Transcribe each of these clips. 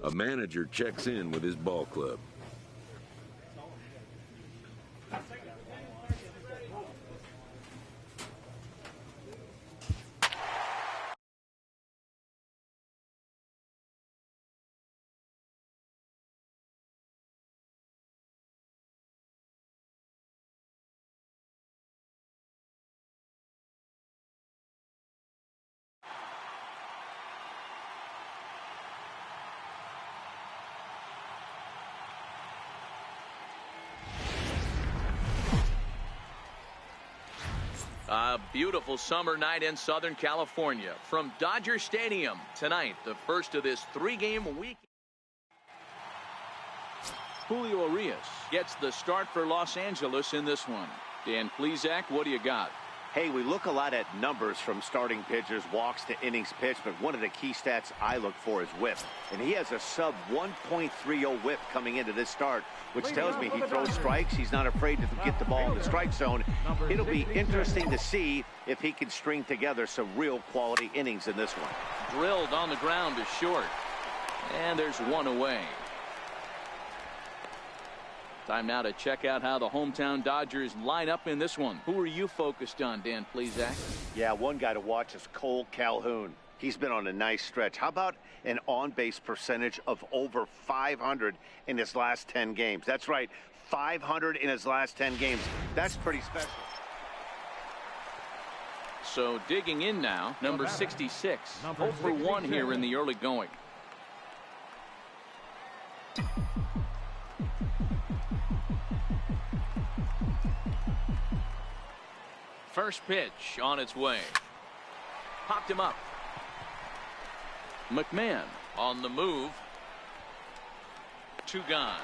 A manager checks in with his ball club. A beautiful summer night in Southern California from Dodger Stadium. Tonight, the first of this three-game week. Julio Urias gets the start for Los Angeles in this one. Dan Plesac, what do you got? Hey, we look a lot at numbers from starting pitchers, walks to innings pitched, but one of the key stats I look for is whip. And he has a sub 1.30 whip coming into this start, which tells me he throws strikes. He's not afraid to get the ball in the strike zone. It'll be interesting to see if he can string together some real quality innings in this one. Drilled on the ground is short. And there's one away. Time now to check out how the hometown Dodgers line up in this one. Who are you focused on, Dan Plesac? Yeah, one guy to watch is Cole Calhoun. He's been on a nice stretch. How about an on-base percentage of over 500 in his last 10 games? That's right, 500 in his last 10 games. That's pretty special. So digging in now, number 66. 0 for 1 here in the early going. First pitch on its way. Popped him up. McMahon on the move. 2 gone.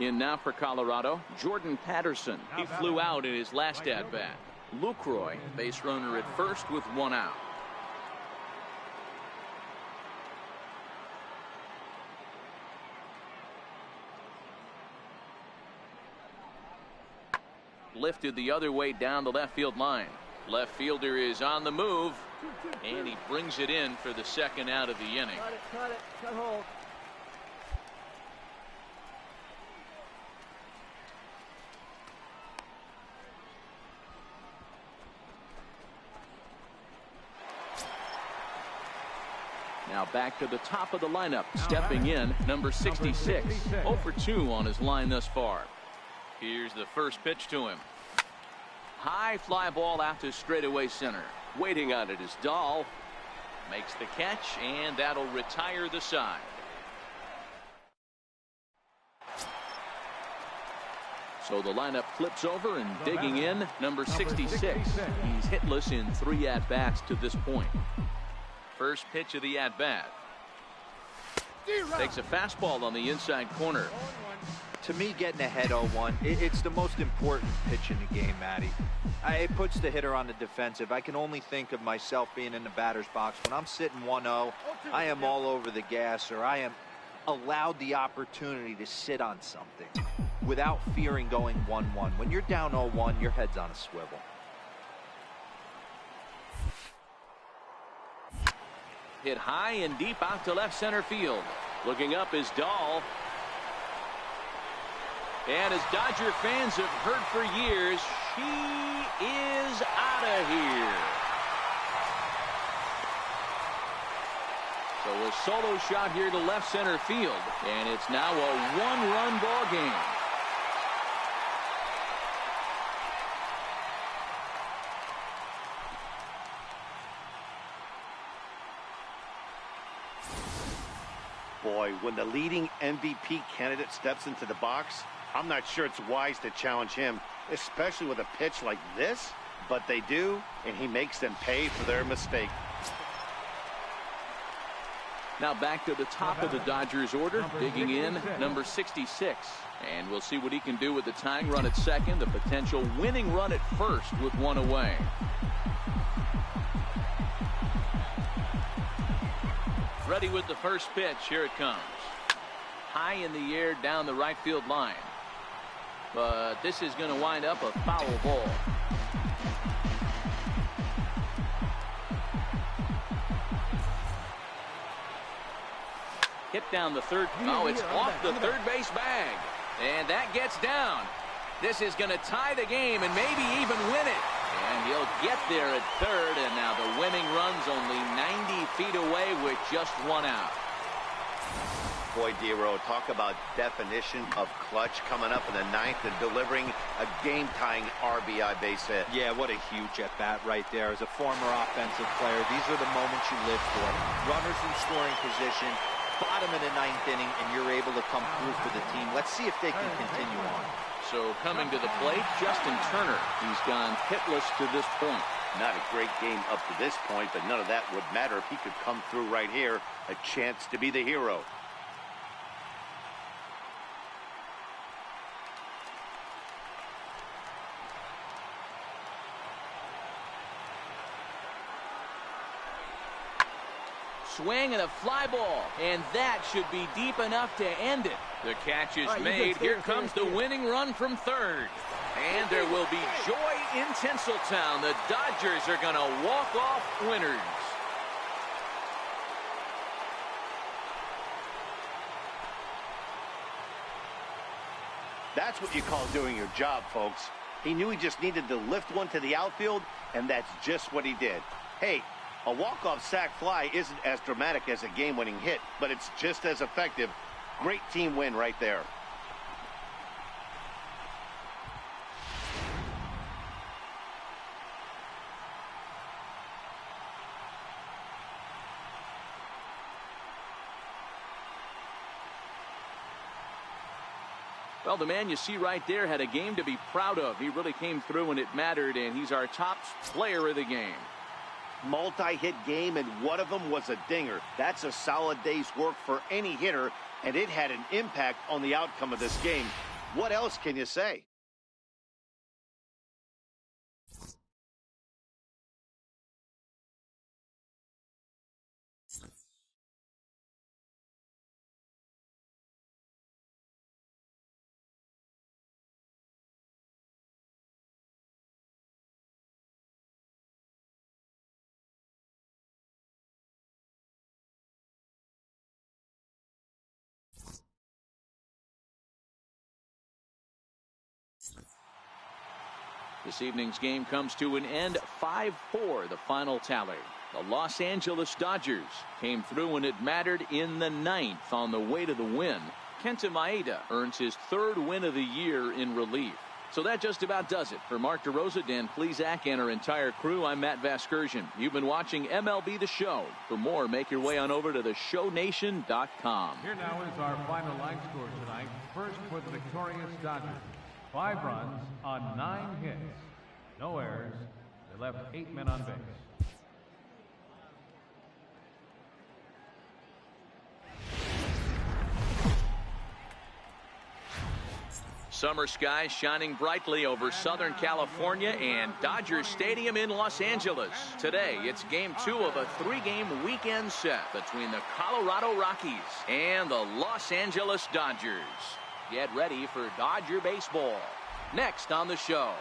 In now for Colorado, Jordan Patterson. He flew out in his last at-bat. Lucroy, base runner at first with 1 out. Lifted the other way down the left field line. Left fielder is on the move, and he brings it in for the second out of the inning. Cut hold. Now back to the top of the lineup. Stepping in, number 66. 0 for 2 on his line thus far. Here's the first pitch to him. High fly ball out to straightaway center. Waiting on it is Dahl. Makes the catch, and that'll retire the side. So the lineup flips over, and digging in, number 66. He's hitless in 3 at-bats to this point. First pitch of the at-bat. Takes a fastball on the inside corner. To me, getting ahead 0-1, it's the most important pitch in the game, Matty. It puts the hitter on the defensive. I can only think of myself being in the batter's box. When I'm sitting 1-0, I am all over the gas, or I am allowed the opportunity to sit on something without fearing going 1-1. When you're down 0-1, your head's on a swivel. Hit high and deep out to left center field. Looking up is Dahl. And as Dodger fans have heard for years, she is out of here. So a solo shot here to left center field, and it's now a 1-run ball game. Boy, when the leading MVP candidate steps into the box, I'm not sure it's wise to challenge him, especially with a pitch like this, but they do, and he makes them pay for their mistake. Now back to the top of the Dodgers order, digging in, number 66. And we'll see what he can do with the tying run at second, the potential winning run at first with 1 away. Ready with the first pitch. Here it comes. High in the air down the right field line. but this is going to wind up a foul ball. Hit down the third. Oh, it's off the third base bag. And that gets down. This is going to tie the game and maybe even win it. And he'll get there at third. And now the winning run's only 90 feet away with just one out. Boy, Dero, talk about definition of clutch coming up in the ninth and delivering a game-tying RBI base hit. Yeah, what a huge at-bat right there. As a former offensive player, these are the moments you live for. Runners in scoring position, bottom of the ninth inning, and you're able to come through for the team. Let's see if they can continue on. So coming to the plate, Justin Turner. He's gone hitless to this point. Not a great game up to this point, but none of that would matter if he could come through right here. A chance to be the hero. Swing and a fly ball, and that should be deep enough to end it. The catch is made. Here comes the winning run from third. And there will be joy in Tinseltown. The Dodgers are going to walk off winners. That's what you call doing your job, folks. He knew he just needed to lift one to the outfield, and that's just what he did. Hey, a walk-off sac fly isn't as dramatic as a game-winning hit, but it's just as effective. Great team win right there. Well, the man you see right there had a game to be proud of. He really came through when it mattered, and he's our top player of the game. Multi-hit game, and one of them was a dinger. That's a solid day's work for any hitter, and it had an impact on the outcome of this game. What else can you say? This evening's game comes to an end. 5-4, the final tally. The Los Angeles Dodgers came through when it mattered in the ninth on the way to the win. Kenta Maeda earns his third win of the year in relief. So that just about does it. For Mark DeRosa, Dan Plesac, and our entire crew, I'm Matt Vasgersian. You've been watching MLB The Show. For more, make your way on over to theshownation.com. Here now is our final line score tonight. First for the victorious Dodgers. 5 runs on 9 hits. No errors. They left 8 men on base. Summer skies shining brightly over Southern California and Dodger Stadium in Los Angeles. Today, it's game 2 of a 3-game weekend set between the Colorado Rockies and the Los Angeles Dodgers. Get ready for Dodger baseball. Next on the show.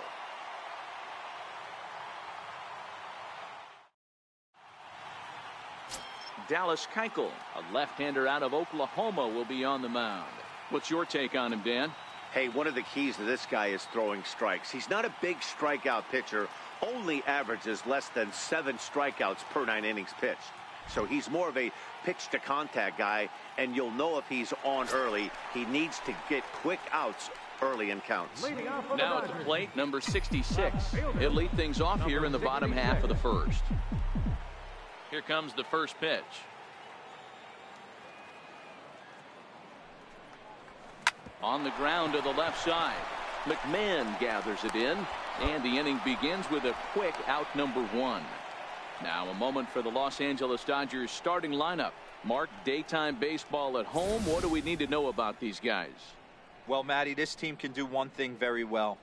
Dallas Keuchel, a left-hander out of Oklahoma, will be on the mound. What's your take on him, Dan? Hey, one of the keys to this guy is throwing strikes. He's not a big strikeout pitcher, only averages less than 7 strikeouts per 9 innings pitched. So he's more of a pitch-to-contact guy, and you'll know if he's on early. He needs to get quick outs early in counts. Now at the plate, number 66. He'll lead things off here in the bottom half of the first. Here comes the first pitch. On the ground to the left side. McMahon gathers it in, and the inning begins with a quick out number 1. Now a moment for the Los Angeles Dodgers starting lineup. Mark, daytime baseball at home. What do we need to know about these guys? Well, Matty, this team can do one thing very well.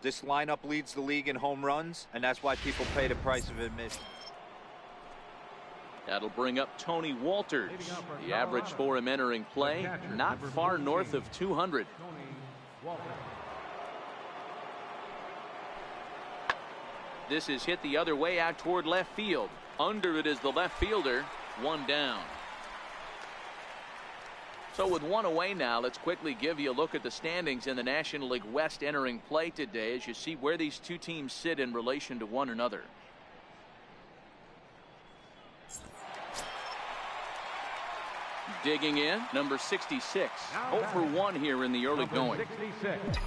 This lineup leads the league in home runs, and that's why people pay the price of admission. That'll bring up Tony Walters. The average for him entering play, not far north of 200. This is hit the other way out toward left field. Under it is the left fielder. One down. So with one away now, let's quickly give you a look at the standings in the National League West entering play today as you see where these two teams sit in relation to one another. Digging in, number 66. 0 for 1 here in the early going. 66.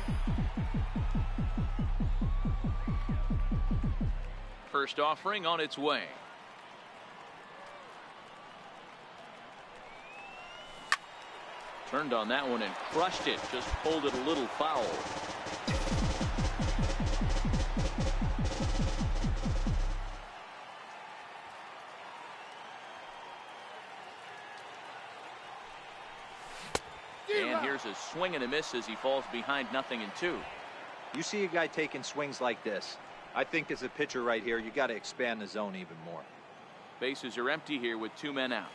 First offering on its way. Turned on that one and crushed it. Just pulled it a little foul. And here's a swing and a miss as he falls behind 0-2. You see a guy taking swings like this. I think as a pitcher right here, you got to expand the zone even more. Bases are empty here with 2 men out.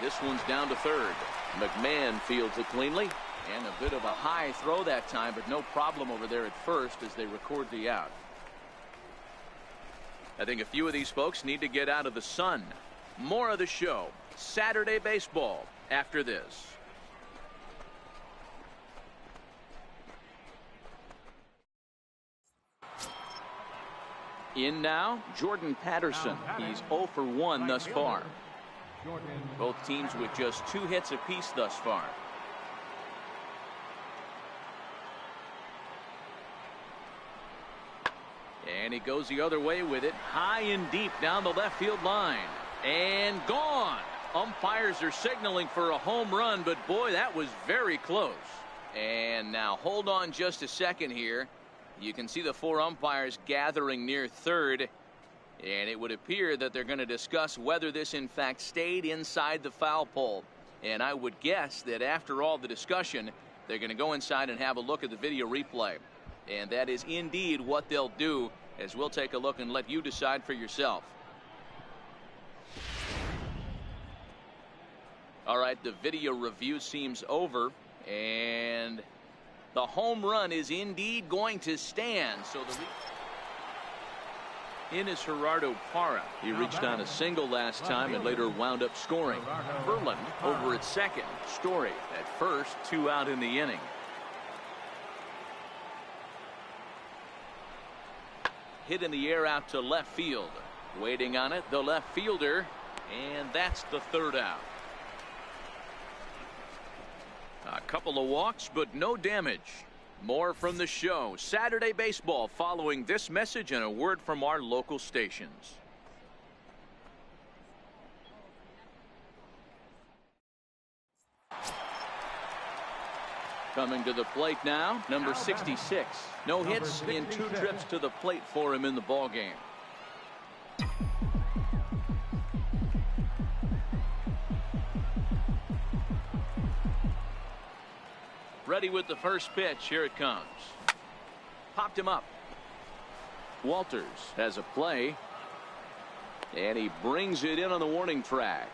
This one's down to third. McMahon fields it cleanly. And a bit of a high throw that time, but no problem over there at first as they record the out. I think a few of these folks need to get out of the sun. More of the show. Saturday baseball after this. In now, Jordan Patterson. He's 0 for 1 thus far. Both teams with just 2 hits apiece thus far. And he goes the other way with it. High and deep down the left field line. And gone. Umpires are signaling for a home run, but boy, that was very close. And now hold on just a second here. You can see the 4 umpires gathering near third. And it would appear that they're going to discuss whether this in fact stayed inside the foul pole. And I would guess that after all the discussion, they're going to go inside and have a look at the video replay. And that is indeed what they'll do, as we'll take a look and let you decide for yourself. All right, the video review seems over, and the home run is indeed going to stand. So in is Gerardo Parra. He reached on a single last time and later wound up scoring. Verland over at second. Story at first. 2 out in the inning. Hit in the air out to left field. Waiting on it, the left fielder, and that's the 3rd out. A couple of walks, but no damage. More from the show. Saturday baseball following this message and a word from our local stations. Coming to the plate now, number 66. No hits in 2 trips to the plate for him in the ball game. Ready with the first pitch. Here it comes. Popped him up. Walters has a play. And he brings it in on the warning track.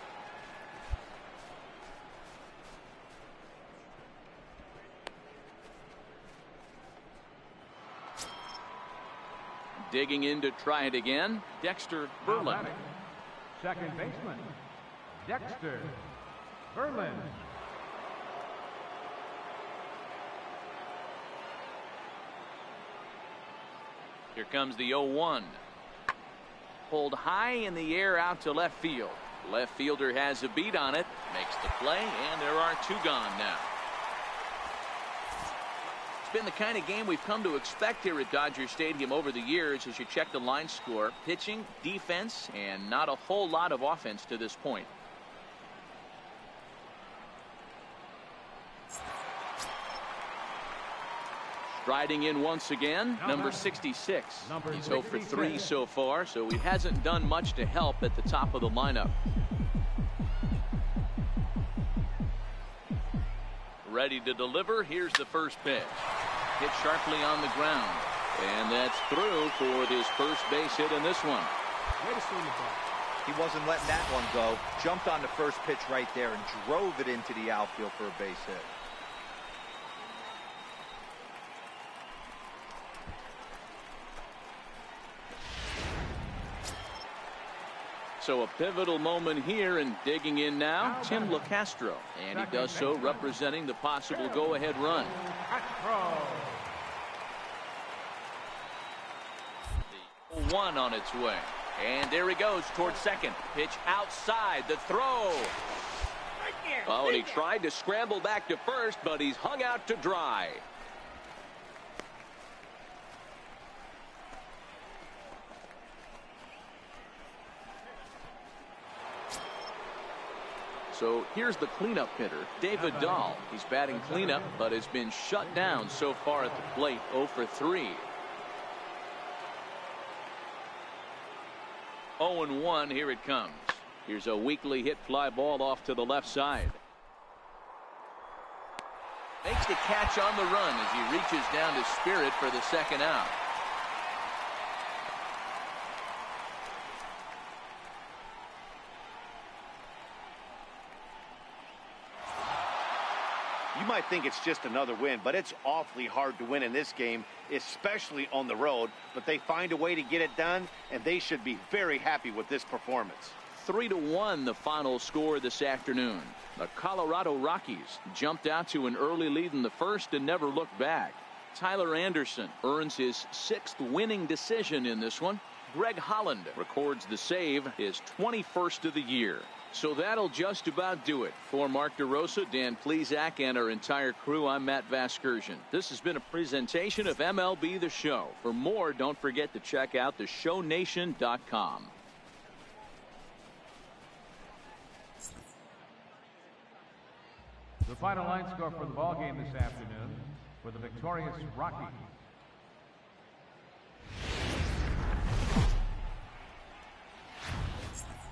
Digging in to try it again. Dexter Verland. Second baseman, Dexter Verland. Here comes the 0-1. Pulled high in the air out to left field. Left fielder has a beat on it. Makes the play, and there are 2 gone now. It's been the kind of game we've come to expect here at Dodger Stadium over the years as you check the line score. Pitching, defense, and not a whole lot of offense to this point. Striding in once again, number 66. He's 0 for 3 so far, so he hasn't done much to help at the top of the lineup. Ready to deliver. Here's the first pitch. Hit sharply on the ground. And that's through for this first base hit in this one. He wasn't letting that one go. Jumped on the first pitch right there and drove it into the outfield for a base hit. So a pivotal moment here, and digging in now, Tim LeCastro. And he does so representing the possible go-ahead run. The 1 on its way. And there he goes towards second. Pitch outside. The throw. Oh, and he tried to scramble back to first, but he's hung out to dry. So here's the cleanup hitter, David Dahl. He's batting cleanup, but has been shut down so far at the plate, 0 for 3. 0-1, here it comes. Here's a weakly hit fly ball off to the left side. Makes the catch on the run as he reaches down to Spirit for the second out. You might think it's just another win, but it's awfully hard to win in this game, especially on the road. But they find a way to get it done, and they should be very happy with this performance. 3-1 the final score this afternoon. The Colorado Rockies jumped out to an early lead in the first and never looked back. Tyler Anderson earns his 6th winning decision in this one. Greg Holland records the save, his 21st of the year. So that'll just about do it. For Mark DeRosa, Dan Plesac, and our entire crew, I'm Matt Vasgersian. This has been a presentation of MLB The Show. For more, don't forget to check out theshownation.com. The final line score for the ball game this afternoon for the victorious Rockies.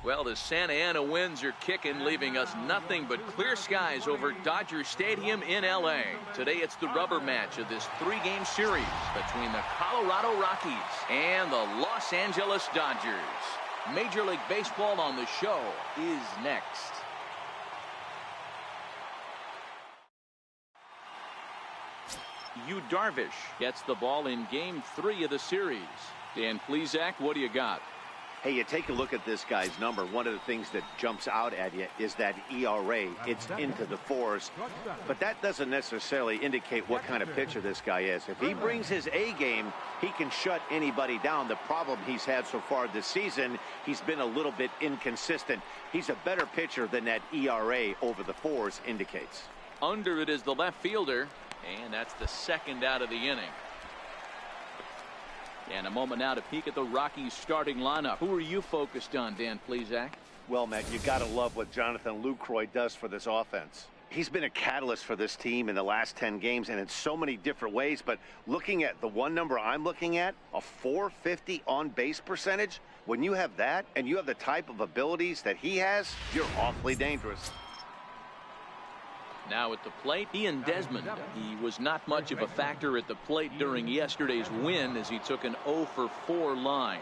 Well, the Santa Ana winds are kicking, leaving us nothing but clear skies over Dodger Stadium in L.A. Today it's the rubber match of this 3-game series between the Colorado Rockies and the Los Angeles Dodgers. Major League Baseball on the show is next. Yu Darvish gets the ball in Game 3 of the series. Dan Plesac, what do you got? Hey, you take a look at this guy's number. One of the things that jumps out at you is that ERA. It's into the 4s. But that doesn't necessarily indicate what kind of pitcher this guy is. If he brings his A game, he can shut anybody down. The problem he's had so far this season, he's been a little bit inconsistent. He's a better pitcher than that ERA over the 4s indicates. Under it is the left fielder, and that's the second out of the inning. And a moment now to peek at the Rockies starting lineup. Who are you focused on, Dan Plesac? Well, Matt, you got to love what Jonathan Lucroy does for this offense. He's been a catalyst for this team in the last 10 games and in so many different ways. But looking at the one number I'm looking at, a .450 on-base percentage, when you have that and you have the type of abilities that he has, you're awfully dangerous. Now at the plate, Ian Desmond. He was not much of a factor at the plate during yesterday's win as he took an 0 for 4 line.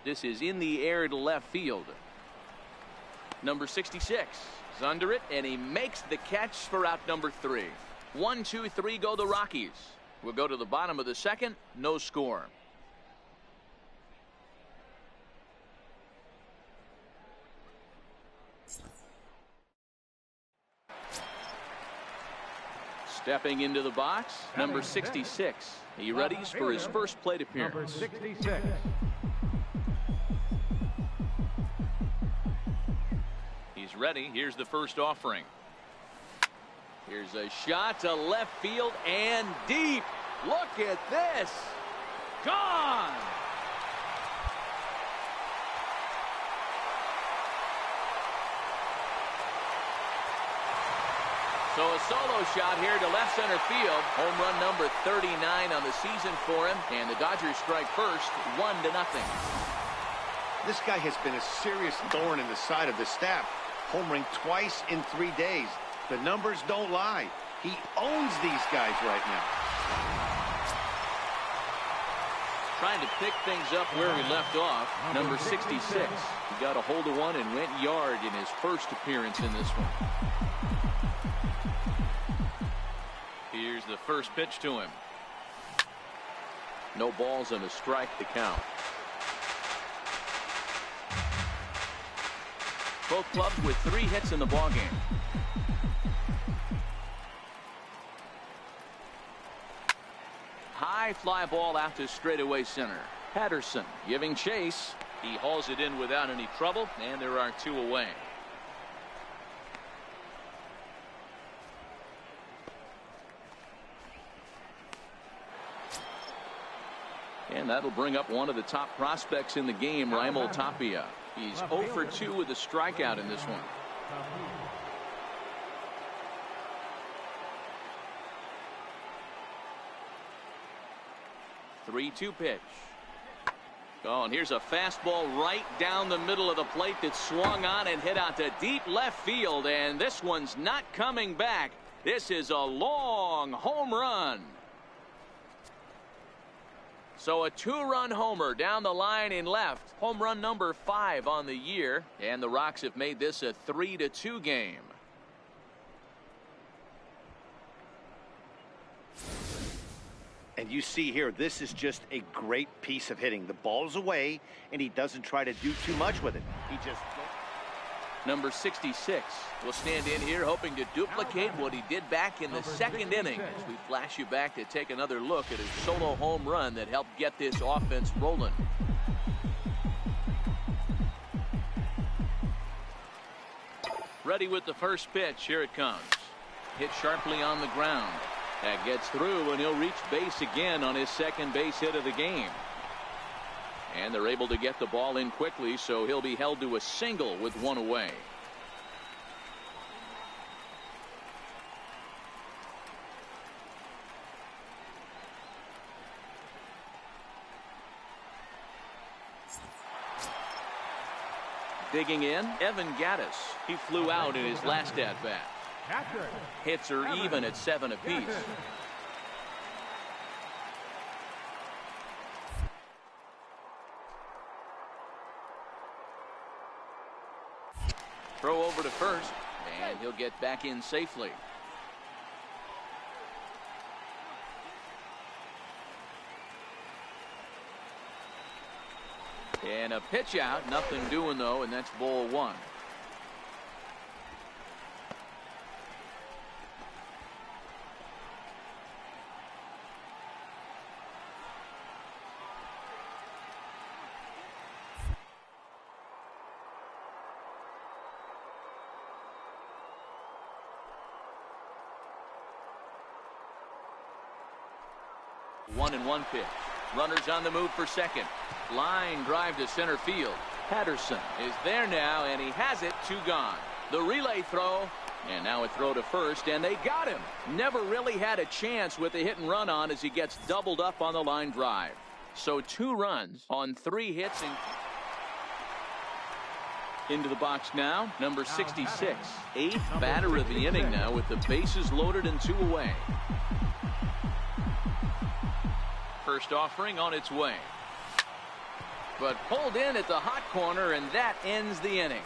This is in the air to left field. Number 66 is under it, and he makes the catch for out number 3. 1, 2, 3 go the Rockies. We'll go to the bottom of the second. No score. Stepping into the box, number 66. He readies for his first plate appearance. Number 66. He's ready. Here's the first offering. Here's a shot to left field and deep. Look at this. Gone. So a solo shot here to left center field. Home run number 39 on the season for him. And the Dodgers strike first, 1-0. This guy has been a serious thorn in the side of the staff, homering twice in 3 days. The numbers don't lie. He owns these guys right now. Trying to pick things up where we left off. Number 66. He got a hold of one and went yard in his first appearance in this one. Here's the first pitch to him. No balls and a strike to count. Both clubs with 3 hits in the ballgame. High fly ball out to straightaway center. Patterson giving chase. He hauls it in without any trouble, and there are 2 away. And that'll bring up one of the top prospects in the game, Raimel Tapia. He's 0 for 2 with a strikeout in this one. 3-2 pitch. Oh, and here's a fastball right down the middle of the plate that swung on and hit out to deep left field, and this one's not coming back. This is a long home run. So a 2-run homer down the line in left. Home run number 5 on the year, and the Rocks have made this a 3-2 game. And you see here, this is just a great piece of hitting. The ball's away, and he doesn't try to do too much with it. He just... Number 66 will stand in here hoping to duplicate what he did back in the second inning. As we flash you back to take another look at his solo home run that helped get this offense rolling. Ready with the first pitch. Here it comes. Hit sharply on the ground. That gets through, and he'll reach base again on his second base hit of the game. And they're able to get the ball in quickly, so he'll be held to a single with 1 away. Digging in, Evan Gattis. He flew out in his last at-bat. Hits are even at 7 apiece. Throw over to first, and he'll get back in safely. And a pitch out, nothing doing though, and that's ball 1. One and 1 pitch. Runners on the move for second. Line drive to center field. Patterson is there now, and he has it. 2 gone. The relay throw, and now a throw to first, and they got him. Never really had a chance with the hit and run on as he gets doubled up on the line drive. So 2 runs on 3 hits. Into the box now, number 66. 8th batter of the inning now with the bases loaded and 2 away. First offering on its way. But pulled in at the hot corner, and that ends the inning.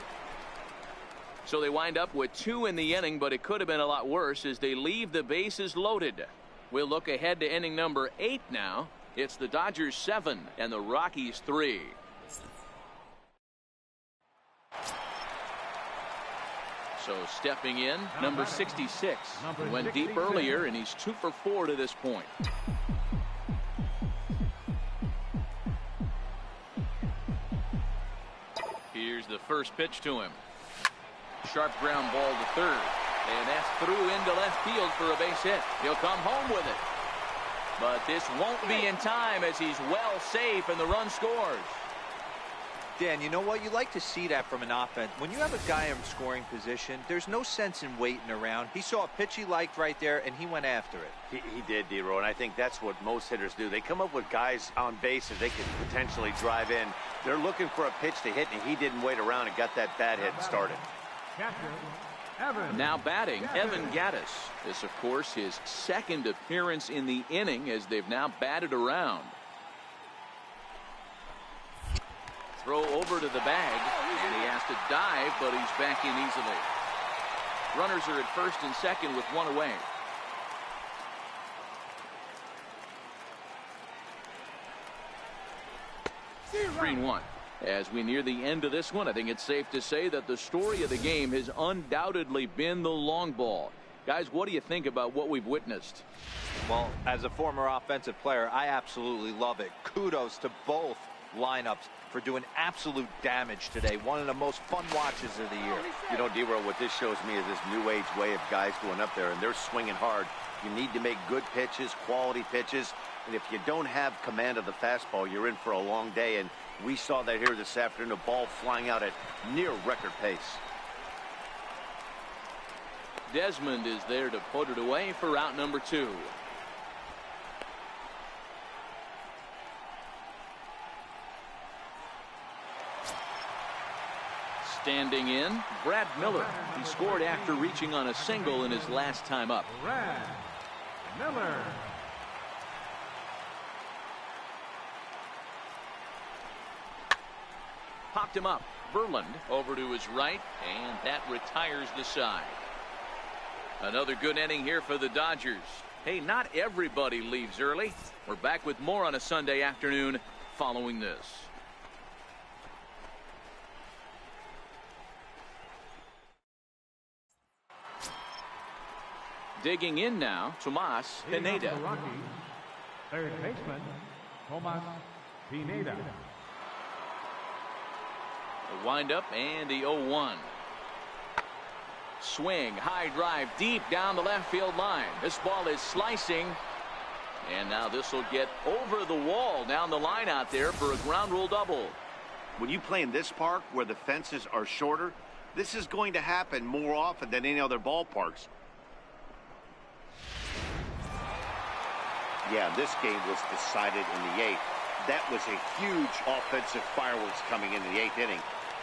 So they wind up with 2 in the inning, but it could have been a lot worse as they leave the bases loaded. We'll look ahead to inning number 8 now. It's the Dodgers 7 and the Rockies 3. So stepping in, number 66. He went deep earlier, and he's 2 for 4 to this point. Here's the first pitch to him. Sharp ground ball to third. And that's through into left field for a base hit. He'll come home with it. But this won't be in time as he's well safe and the run scores. Dan, you know what? You like to see that from an offense. When you have a guy in scoring position, there's no sense in waiting around. He saw a pitch he liked right there, and he went after it. He did, D-Row, and I think that's what most hitters do. They come up with guys on base that they can potentially drive in. They're looking for a pitch to hit, and he didn't wait around and got that bad hit started. Now batting, Evan Gattis. This, of course, his second appearance in the inning as they've now batted around. Throw over to the bag, and he has to dive, but he's back in easily. Runners are at first and second with one away. Three and one. As we near the end of this one, I think it's safe to say that the story of the game has undoubtedly been the long ball. Guys, what do you think about what we've witnessed? Well, as a former offensive player, I absolutely love it. Kudos to both lineups for doing absolute damage today. One of the most fun watches of the year. You know, D-Roll, what this shows me is this new age way of guys going up there, and they're swinging hard. You need to make good pitches, quality pitches, and if you don't have command of the fastball, you're in for a long day, and we saw that here this afternoon, a ball flying out at near record pace. Desmond is there to put it away for out number 2. Standing in, Brad Miller. He scored after reaching on a single in his last time up. Brad Miller. Popped him up. Verland over to his right, and that retires the side. Another good inning here for the Dodgers. Hey, not everybody leaves early. We're back with more on a Sunday afternoon following this. Digging in now, Tomas Pineda. The Rockies, third baseman, Tomas Pineda. The windup and the 0-1. Swing, high drive, deep down the left field line. This ball is slicing. And now this will get over the wall down the line out there for a ground rule double. When you play in this park where the fences are shorter, this is going to happen more often than any other ballparks. Yeah, this game was decided in the 8th. That was a huge offensive fireworks coming into the 8th inning.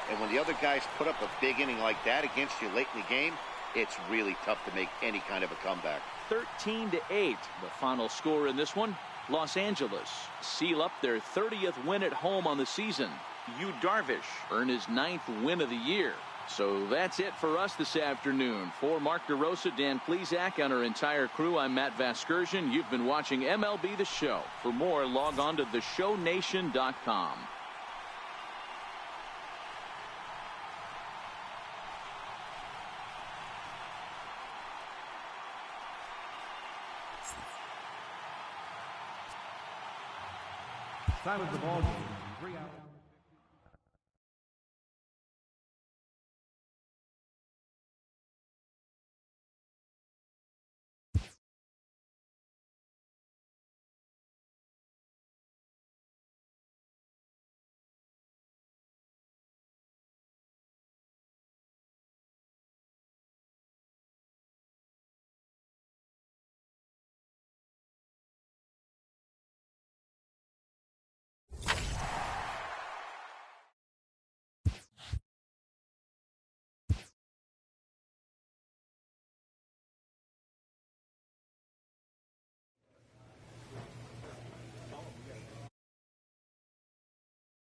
And when the other guys put up a big inning like that against you late in the game, it's really tough to make any kind of a comeback. 13-8, the final score in this one. Los Angeles seal up their 30th win at home on the season. Yu Darvish earned his 9th win of the year. So that's it for us this afternoon. For Mark DeRosa, Dan Plesac, and our entire crew, I'm Matt Vasgersian. You've been watching MLB The Show. For more, log on to theshownation.com. Time of the ball game, 3 out.